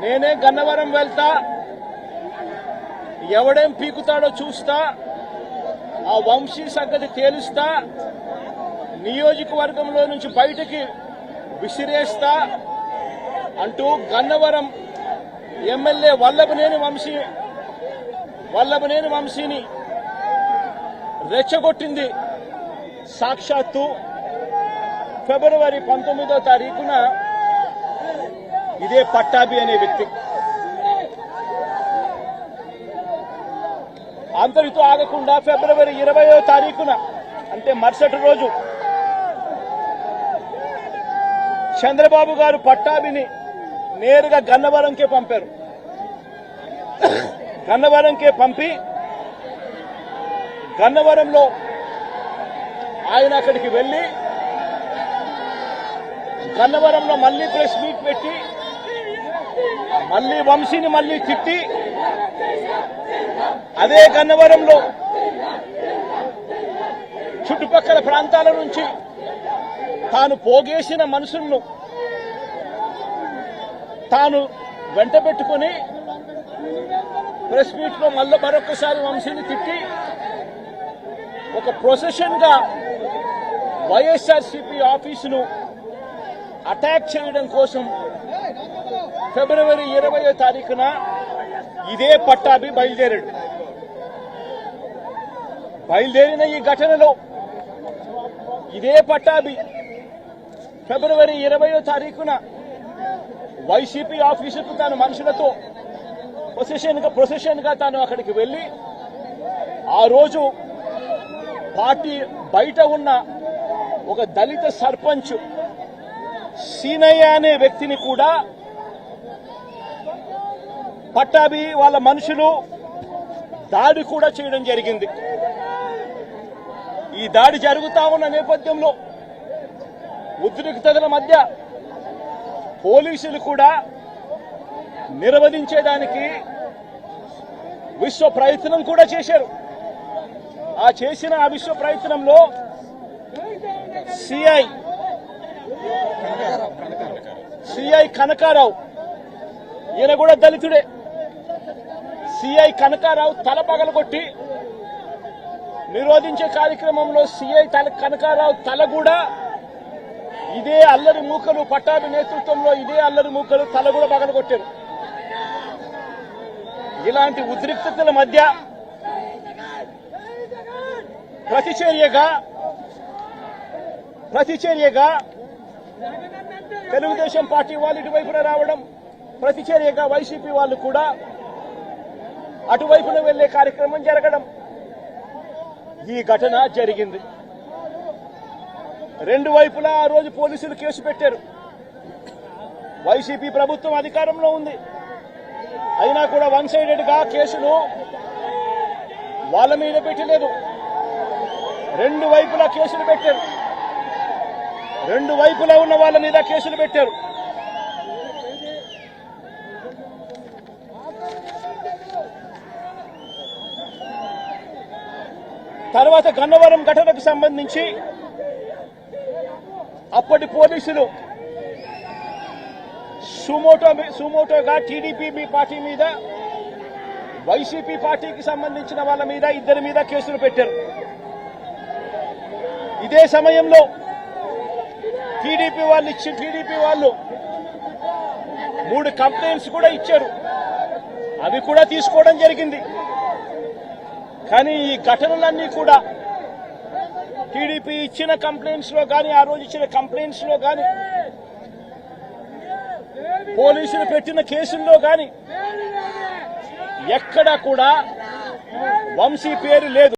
నేనే గన్నవరం వెళ్తా, ఎవడేం పీకుతాడో చూస్తా, ఆ వంశీ సంగతి తేలుస్తా, నియోజకవర్గంలో నుంచి బయటికి విసిరేస్తా అంటూ గన్నవరం ఎమ్మెల్యే వల్లభనేని వంశీని రెచ్చగొట్టింది సాక్షాత్తు ఫిబ్రవరి 19వ తారీఖున ఇదే పట్టాభి అనే వ్యక్తి. అంతటితో ఆగకుండా ఫిబ్రవరి 20వ తారీఖున అంటే మరుసటి రోజు చంద్రబాబు గారు పట్టాభిని నేరుగా గన్నవరంకే పంపారు. గన్నవరంకే పంపి గన్నవరంలో ఆయన అక్కడికి వెళ్లి గన్నవరంలో మళ్లీ ప్రెస్ మీట్ పెట్టి మళ్లీ వంశీని మళ్లీ తిట్టి అదే గన్నవరంలో చుట్టుపక్కల ప్రాంతాల నుంచి తాను పోగేసిన మనుషులను తాను వెంట పెట్టుకుని ప్రెస్ మీట్ లో మళ్ళీ మరొకసారి వంశీని తిట్టి ఒక ప్రొసెషన్ గా వైఎస్ఆర్సీపీ ఆఫీసును అటాక్ చేయడం కోసం ఫిబ్రవరి 20వ తారీఖున ఇదే పట్టాభి బయలుదేరాడు. బయలుదేరిన ఈ ఘటనలో ఇదే పట్టాభి ఫిబ్రవరి 20వ తారీఖున వైసీపీ ఆఫీసుకు తన మనుషులతో ప్రొసెషన్ గా తాను అక్కడికి వెళ్లి ఆ రోజు పార్టీ బయట ఉన్న ఒక దళిత సర్పంచ్ సీనయ్య అనే వ్యక్తిని కూడా పట్టాభి వాళ్ళ మనుషులు దాడి కూడా చేయడం జరిగింది. ఈ దాడి జరుగుతా ఉన్న నేపథ్యంలో ఉద్రిక్తతల మధ్య పోలీసులు కూడా నిర్వహించేదానికి విశ్వ ప్రయత్నం కూడా చేశారు. ఆ విశ్వ ప్రయత్నంలో సిఐ కనకారావు, ఈయన కూడా దళితుడే, సిఐ కనకారావు తల పగలగొట్టి నిరోధించే కార్యక్రమంలో సిఐ కనకారావు తల కూడా ఇదే అల్లరి మూకలు పట్టాభి నేతృత్వంలో ఇదే అల్లరి మూకలు తల కూడా పగలగొట్టారు. ఇలాంటి ఉద్రిక్తతల మధ్య ప్రతిచర్యగా తెలుగుదేశం పార్టీ వాళ్ళు ఇటువైపున రావడం, ప్రతిచర్యగా వైసీపీ వాళ్ళు కూడా అటువైపున వెళ్లే కార్యక్రమం జరగడం, ఈ ఘటన జరిగింది. రెండు వైపులా ఆ రోజు పోలీసులు కేసు పెట్టారు. వైసీపీ ప్రభుత్వం అధికారంలో ఉంది, అయినా కూడా వన్ సైడెడ్ గా కేసులు వాళ్ళ మీద పెట్టలేదు. రెండు వైపులా కేసులు పెట్టారు, రెండు వైపులా ఉన్న వాళ్ళ మీద కేసులు పెట్టారు. తర్వాత గన్నవరం ఘటనకు సంబంధించి అప్పటి పోలీసులు సుమోటోగా టీడీపీ పార్టీ మీద, వైసీపీ పార్టీకి సంబంధించిన వాళ్ళ మీద ఇద్దరి మీద కేసులు పెట్టారు. ఇదే సమయంలో టీడీపీ వాళ్ళు 3 కంప్లైంట్స్ కూడా ఇచ్చారు, అవి కూడా తీసుకోవడం జరిగింది. కానీ ఈ ఘటనలన్నీ కూడా టీడీపీ ఇచ్చిన కంప్లైంట్స్ లో కానీ, ఆ రోజు ఇచ్చిన కంప్లైంట్స్ లో కానీ, పోలీసులు పెట్టిన కేసుల్లో కానీ ఎక్కడా కూడా వంశీ పేరు లేదు.